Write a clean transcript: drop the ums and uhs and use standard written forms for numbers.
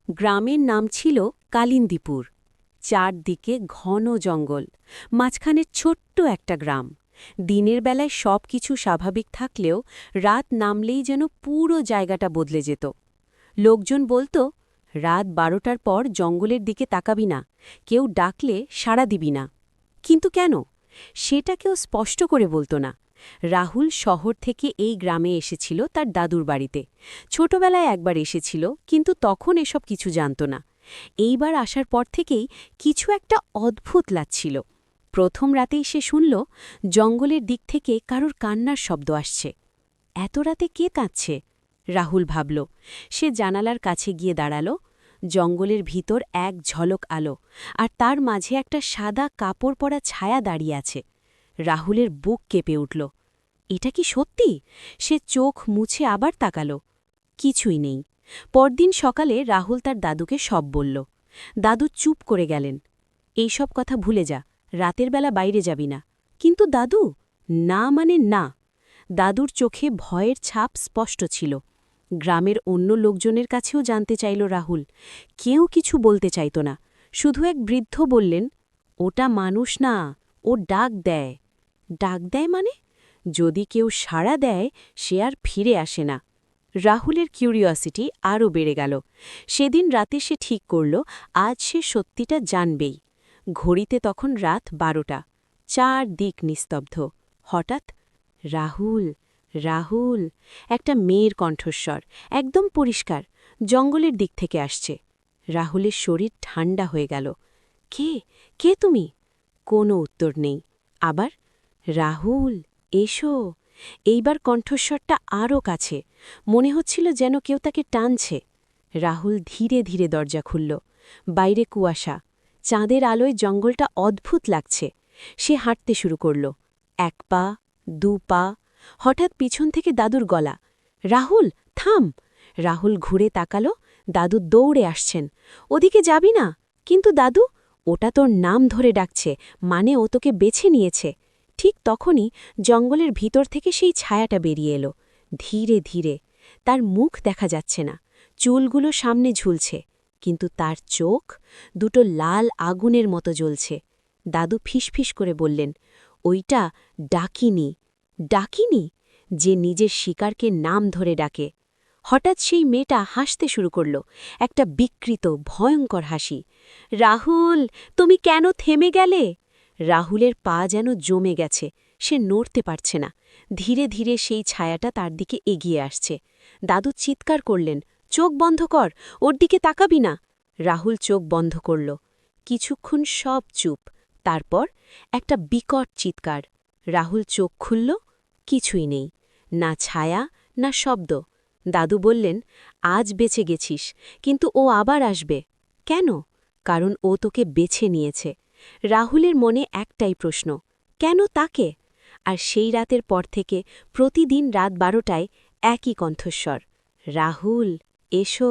গ্রামের নাম ছিল কালিন্দীপুর। চারদিকে ঘন জঙ্গল, মাঝখানে ছোট্ট একটা গ্রাম। দিনের বেলায় সব কিছু স্বাভাবিক থাকলেও রাত নামলেই যেন পুরো জায়গাটা বদলে যেত। লোকজন বলতো, রাত 12টার পর জঙ্গলের দিকে তাকাবি না, কেউ ডাকলে সাড়া দিবি না। কিন্তু কেন? সেটা কেউ স্পষ্ট করে বলতো না। রাহুল শহর থেকে এই গ্রামে এসেছিল তার দাদুর বাড়িতে। ছোটবেলায় একবার এসেছিল, কিন্তু তখন এসব কিছু জানত না। এইবার আসার পর থেকেই কিছু একটা অদ্ভুত লাগছিল। প্রথম রাতেই সে শুনল, জঙ্গলের দিক থেকে কারোর কান্নার শব্দ আসছে। এত রাতে কে কাঁদছে? রাহুল ভাবল। সে জানালার কাছে গিয়ে দাঁড়াল। জঙ্গলের ভিতর এক ঝলক আলো, আর তার মাঝে একটা সাদা কাপড় পরা ছায়া দাঁড়িয়ে আছে। রাহুলের বুক কেঁপে উঠল। এটা কি সত্যি? সে চোখ মুছে আবার তাকাল। কিছুই নেই। পরদিন সকালে রাহুল তার দাদুকে সব বলল। দাদু চুপ করে গেলেন। এইসব কথা ভুলে যা, রাতের বেলা বাইরে যাবি না। কিন্তু দাদু, না মানে না। দাদুর চোখে ভয়ের ছাপ স্পষ্ট ছিল। গ্রামের অন্য লোকজনের কাছেও জানতে চাইল রাহুল। কেউ কিছু বলতে চাইত না। শুধু এক বৃদ্ধ বললেন, ওটা মানুষ না, ও ডাক দেয়। ডাক দেয় মানে? যদি কেউ সাড়া দেয়, সে আর ফিরে আসে না। রাহুলের কিউরিওসিটি আরও বেড়ে গেল। সেদিন রাতে সে ঠিক করল, আজ সে সত্যিটা জানবেই। ঘড়িতে তখন রাত 12টা। চারদিক নিস্তব্ধ। হঠাৎ, রাহুল, রাহুল, একটা মেয়ের কণ্ঠস্বর, একদম পরিষ্কার, জঙ্গলের দিক থেকে আসছে। রাহুলের শরীর ঠান্ডা হয়ে গেল। কে? কে তুমি? কোনো উত্তর নেই। আবার, রাহুল, এসো। এইবার কণ্ঠস্বরটা আরও কাছে। মনে হচ্ছিল যেন কেউ তাকে টানছে। রাহুল ধীরে ধীরে দরজা খুলল। বাইরে কুয়াশা। চাঁদের আলোয় জঙ্গলটা অদ্ভুত লাগছে। সে হাঁটতে শুরু করল। 1 পা, 2 পা। হঠাৎ পিছন থেকে দাদুর গলা, রাহুল, থাম। রাহুল ঘুরে তাকাল। দাদু দৌড়ে আসছেন। ওদিকে যাবি না। কিন্তু দাদু, ওটা তোর নাম ধরে ডাকছে, মানে ও তোকে বেছে নিয়েছে। ঠিক তখনই জঙ্গলের ভিতর থেকে সেই ছায়াটা বেরিয়ে এলো। ধীরে ধীরে। তার মুখ দেখা যাচ্ছে না, চুলগুলো সামনে ঝুলছে, কিন্তু তার চোখ দুটো লাল আগুনের মতো জ্বলছে। দাদু ফিসফিস করে বললেন, ওইটা ডাকিনি। ডাকিনি? যে নিজের শিকারকে নাম ধরে ডাকে। হঠাৎ সেই মেয়েটা হাসতে শুরু করল, একটা বিকৃত ভয়ঙ্কর হাসি। রাহুল, তুমি কেন থেমে গেলে? রাহুলের পা যেন জমে গেছে। সে নড়তে পারছে না। ধীরে ধীরে সেই ছায়াটা তার দিকে এগিয়ে আসছে। দাদু চিৎকার করলেন, চোখ বন্ধ কর, ওর দিকে তাকাবি না। রাহুল চোখ বন্ধ করল। কিছুক্ষণ সব চুপ। তারপর একটা বিকট চিৎকার। রাহুল চোখ খুলল। কিছুই নেই। না ছায়া, না শব্দ। দাদু বললেন, আজ বেঁচে গেছিস, কিন্তু ও আবার আসবে। কেন? কারণ ও তোকে বেছে নিয়েছে। রাহুলের মনে একটাই প্রশ্ন, কেন তাকে? আর সেই রাতের পর থেকে প্রতিদিন রাত 12টায় একই কণ্ঠস্বর, রাহুল, এসো।